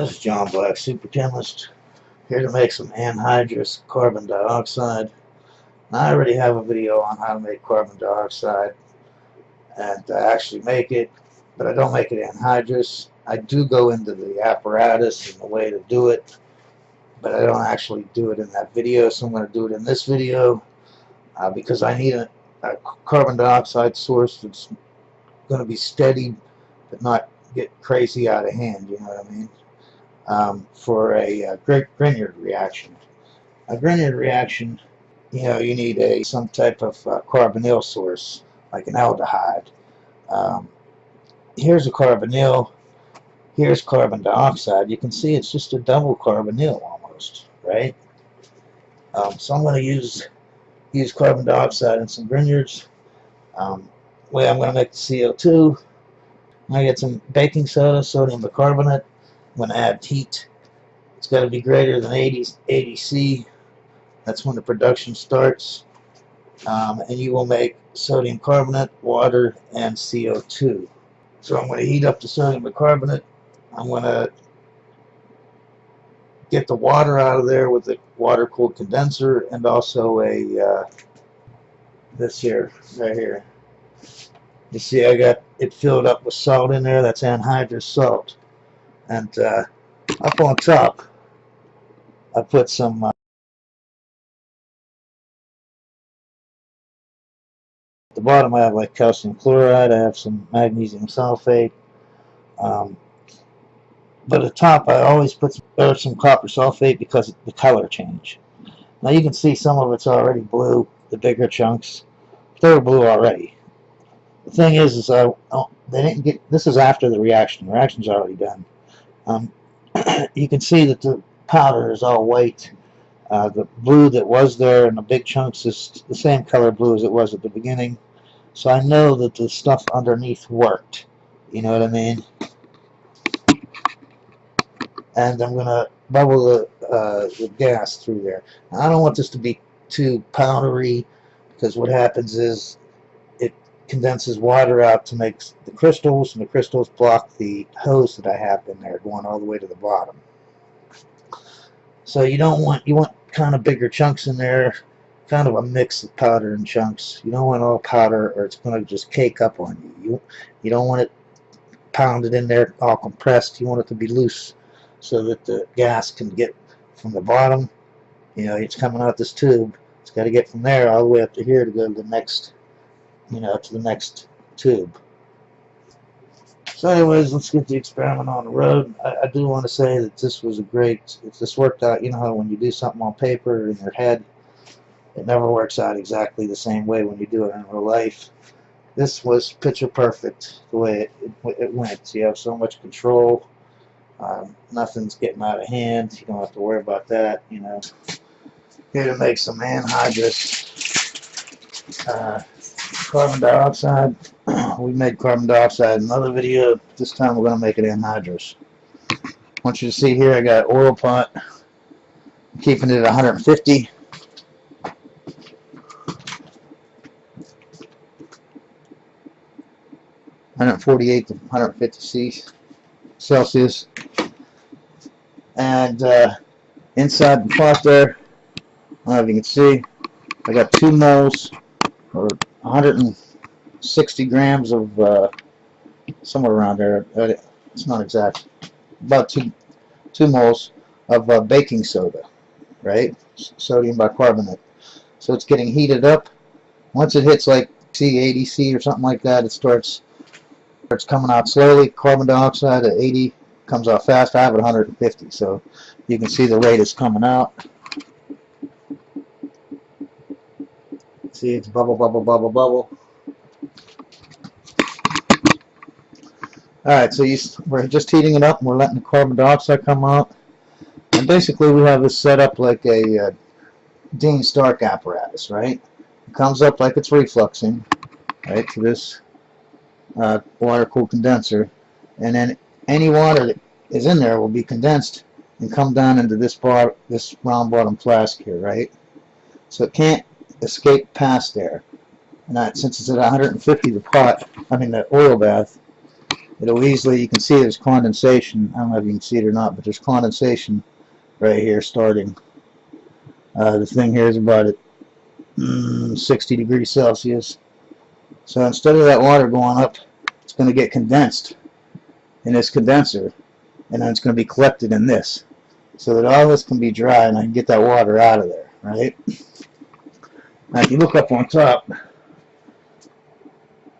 This is John Black, super chemist, here to make some anhydrous carbon dioxide. Now, I already have a video on how to make carbon dioxide and actually make it, but I don't make it anhydrous. I do go into the apparatus and the way to do it, but I don't actually do it in that video, so I'm going to do it in this video because I need a carbon dioxide source that's going to be steady but not get crazy out of hand, you know what I mean? For a grignard reaction. A grignard reaction, you know, you need some type of carbonyl source, like an aldehyde. Here's a carbonyl. Here's carbon dioxide. You can see it's just a double carbonyl almost, right? So I'm going to use carbon dioxide in some grignards. Way I'm going to make the CO2. I get some baking soda, sodium bicarbonate. I'm going to add heat. It's got to be greater than 80 C. That's when the production starts. And you will make sodium carbonate, water, and CO2. So I'm going to heat up the sodium bicarbonate. I'm going to get the water out of there with a water-cooled condenser and also this here, right here. You see I got it filled up with salt in there. That's anhydrous salt. And up on top, I put some at the bottom I have like calcium chloride. I have some magnesium sulfate. But at the top I always put some copper sulfate because of the color change. Now you can see some of it's already blue, the bigger chunks. They were blue already. The thing is they didn't get. This is after the reaction. The reaction's already done. You can see that the powder is all white. The blue that was there in the big chunks is the same color blue as it was at the beginning. So I know that the stuff underneath worked. You know what I mean? And I'm going to bubble the gas through there. Now, I don't want this to be too powdery because what happens is it condenses water out to make the crystals, and the crystals block the hose that I have in there going all the way to the bottom. So you want kind of bigger chunks in there, kind of a mix of powder and chunks. You don't want all powder or it's going to just cake up on you. You don't want it pounded in there all compressed. You want it to be loose so that the gas can get from the bottom. You know, it's coming out this tube. It's got to get from there all the way up to here to go to the next, you know, to the next tube. So anyways, let's get the experiment on the road. I do want to say that this was this worked out. You know how when you do something on paper in your head, it never works out exactly the same way when you do it in real life. This was picture perfect the way it went. You have so much control. Nothing's getting out of hand. You don't have to worry about that, you know. Here to make some anhydrous carbon dioxide. We made carbon dioxide in another video. This time we're going to make it anhydrous. I want you to see here I got an oil pot. I'm keeping it at 150. (148 to 150 Celsius). And inside the pot there, I don't know if you can see, I got 2 moles or 160 grams of somewhere around there. It's not exact. About two moles of baking soda, right? Sodium bicarbonate. So it's getting heated up. Once it hits like 80 C or something like that, it starts coming out slowly. Carbon dioxide at 80 comes out fast. I have it at 150, so you can see the rate is coming out. See, it's bubble, bubble, bubble, bubble. Alright, so we're just heating it up and we're letting the carbon dioxide come out. And basically we have this set up like a Dean Stark apparatus, right? It comes up like it's refluxing, right, to this water-cooled condenser. And then any water that is in there will be condensed and come down into this round bottom flask here, right? So it can't escape past there. And since it's at 150, the oil bath, it'll easily, you can see there's condensation. I don't know if you can see it or not, but there's condensation right here starting. The thing here is about at 60 degrees Celsius. So instead of that water going up, it's going to get condensed in this condenser, and then it's going to be collected in this, so that all this can be dry and I can get that water out of there, right? Now if you look up on top,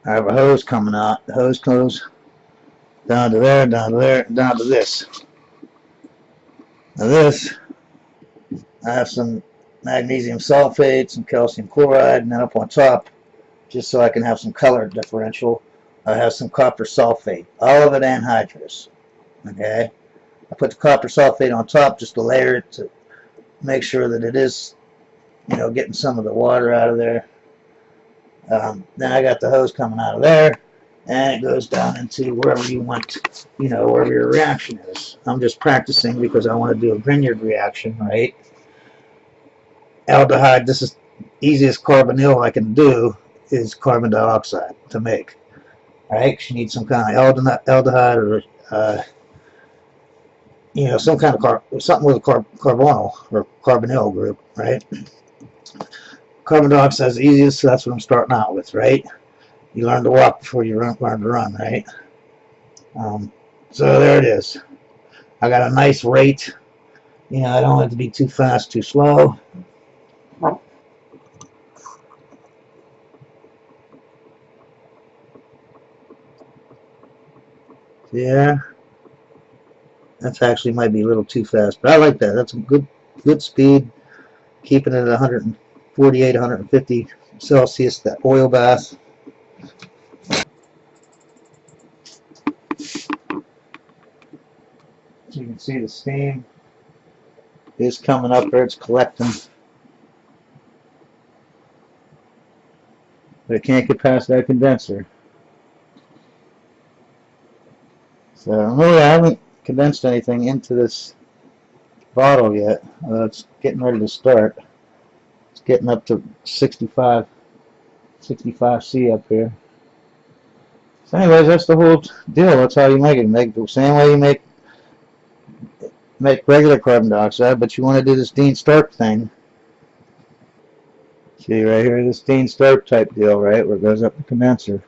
I have a hose coming out. The hose goes down to there, down to there, down to this. Now this, I have some magnesium sulfate, some calcium chloride, and then up on top, just so I can have some color differential, I have some copper sulfate, all of it anhydrous. Okay, I put the copper sulfate on top just to layer it to make sure that it is, you know, getting some of the water out of there. Then I got the hose coming out of there, and it goes down into wherever you want, you know, wherever your reaction is. I'm just practicing because I want to do a Grignard reaction, right? Aldehyde, this is easiest carbonyl I can do is carbon dioxide to make. Right? 'Cause you need some kind of aldehyde or you know, some kind of something with a carbonyl or carbonyl group, right? Carbon dioxide is the easiest, so that's what I'm starting out with, right? You learn to walk before you learn to run, right? So there it is. I got a nice rate. You know, I don't want it to be too fast, too slow. Yeah, that's actually might be a little too fast, but I like that. That's a good speed. Keeping it at 148, 150 Celsius, that oil bath. So you can see the steam is coming up there, it's collecting. But it can't get past that condenser. So really I haven't condensed anything into this bottle yet. It's getting ready to start. It's getting up to 65 C up here. So anyways, that's the whole deal. That's how you make it. Make the same way you make regular carbon dioxide, but you want to do this Dean Stark thing. See right here, this Dean Stark type deal, right, where it goes up the condenser.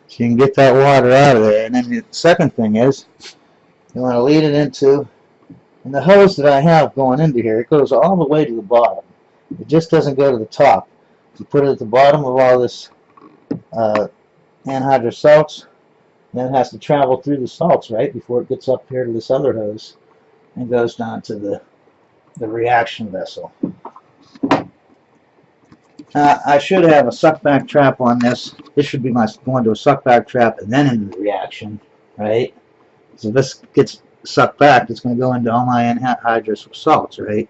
So you can get that water out of there. And then the second thing is, you want to lead it into, and the hose that I have going into here, it goes all the way to the bottom. It just doesn't go to the top. You put it at the bottom of all this anhydrous salts, and then it has to travel through the salts, right, before it gets up here to this other hose and goes down to the reaction vessel. I should have a suckback trap on this. This should be my going to a suckback trap and then into the reaction, right? So this gets sucked back, it's going to go into all my anhydrous salts, right?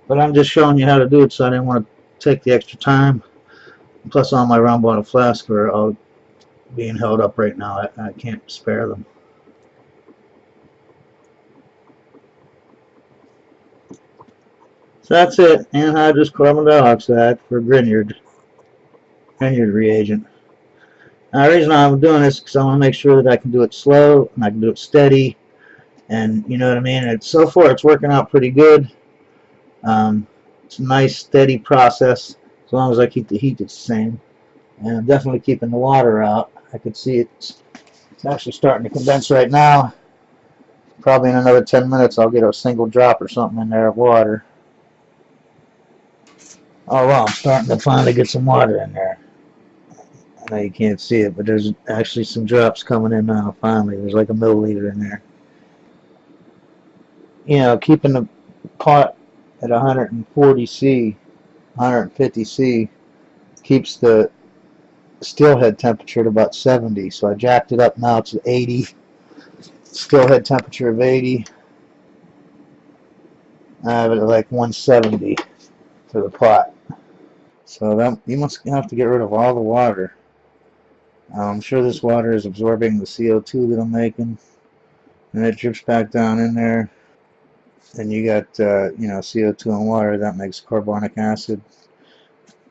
But I'm just showing you how to do it, so I didn't want to take the extra time. Plus, all my round bottle flasks are all being held up right now. I can't spare them. So that's it. Anhydrous carbon dioxide for Grignard reagent. Now, the reason I'm doing this is because I want to make sure that I can do it slow and I can do it steady, and you know what I mean. And so far, it's working out pretty good. It's a nice, steady process as long as I keep the heat the same, and I'm definitely keeping the water out. I could see it's actually starting to condense right now. Probably in another 10 minutes, I'll get a single drop or something in there of water. Oh well, I'm starting to finally get some water in there. I know you can't see it, but there's actually some drops coming in now, finally. There's like a milliliter in there. You know, keeping the pot at 140 C, 150 C, keeps the still head temperature at about 70. So I jacked it up now to 80. Still head temperature of 80. I have it at like 170 for the pot. So that you must have to get rid of all the water. I'm sure this water is absorbing the CO2 that I'm making, and it drips back down in there. Then you got you know, CO2 and water, that makes carbonic acid,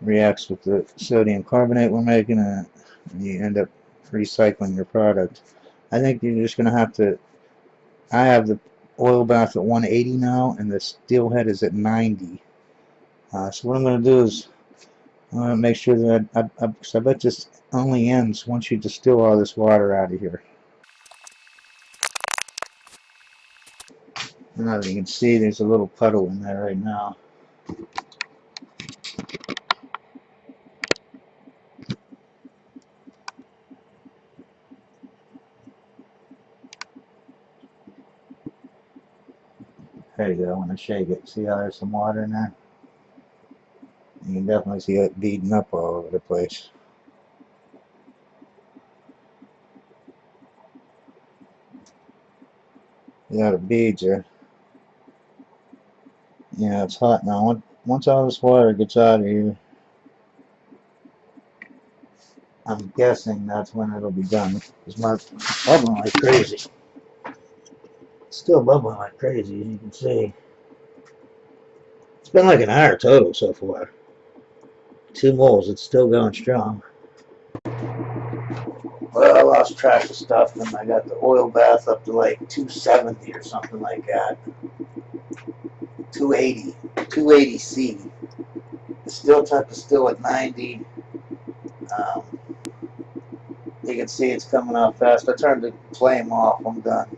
reacts with the sodium carbonate we're making, and you end up recycling your product. I think you're just going to have to, I have the oil bath at 180 now, and the steelhead is at 90. So what I'm going to do is I'm going to make sure that because I bet this only ends once you distill all this water out of here. And as you can see, there's a little puddle in there right now. There you go. When I shake it, see how there's some water in there? You can definitely see it beading up all over the place. Yeah, the beads are. Yeah, it's hot now. Once all this water gets out of here, I'm guessing that's when it'll be done. It's bubbling like crazy. It's still bubbling like crazy, as you can see. It's been like an hour total so far. 2 moles. It's still going strong. Well, I lost track of stuff, and I got the oil bath up to like 270 or something like that. 280, 280C. The still temp is still at 90. You can see it's coming out fast. I turned the flame off. I'm done.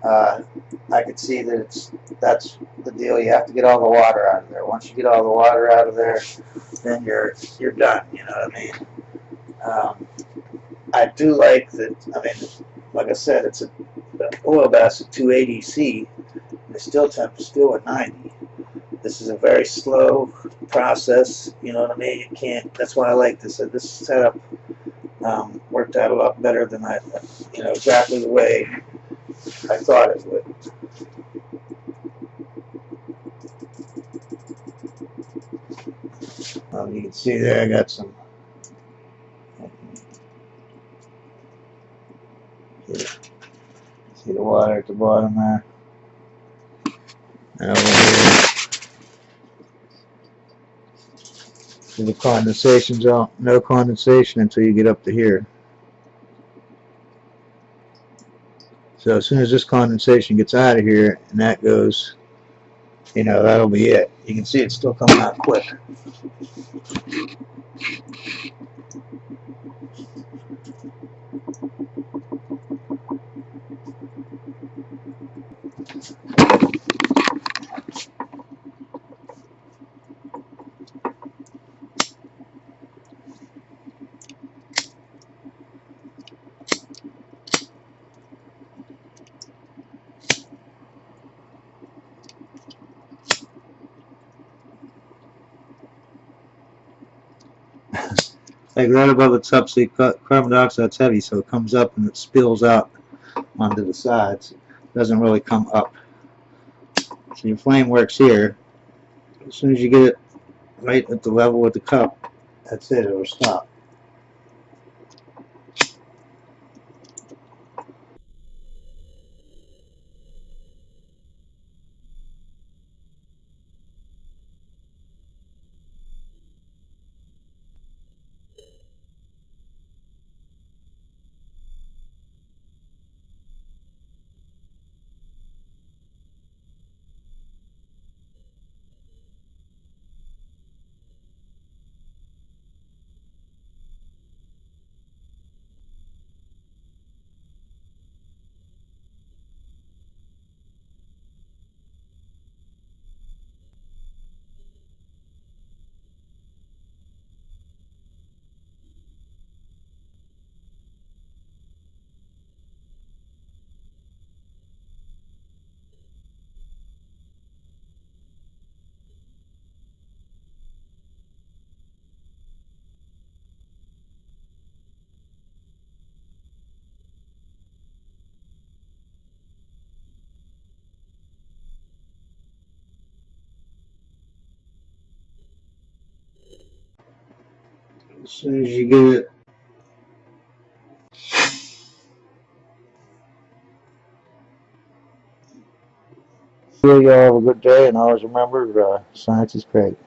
I can see that that's the deal. You have to get all the water out of there. Once you get all the water out of there, then you're done. You know what I mean? I do like that. I mean, like I said, it's the oil bath at 280C. The still temp is still at 90. This is a very slow process. You know what I mean? You can't. That's why I like this. This setup worked out a lot better than exactly the way I thought it would. You can see there, I got some. See the water at the bottom there. And over here, see the condensation's out. No condensation until you get up to here. So as soon as this condensation gets out of here, and that goes, that'll be it. You can see it's still coming out quick. Like right above the top, see carbon dioxide's heavy, so it comes up and it spills out onto the sides. It doesn't really come up. So your flame works here. As soon as you get it right at the level with the cup, that's it, it'll stop. As soon as you get it, you all have a good day, and always remember, science is great.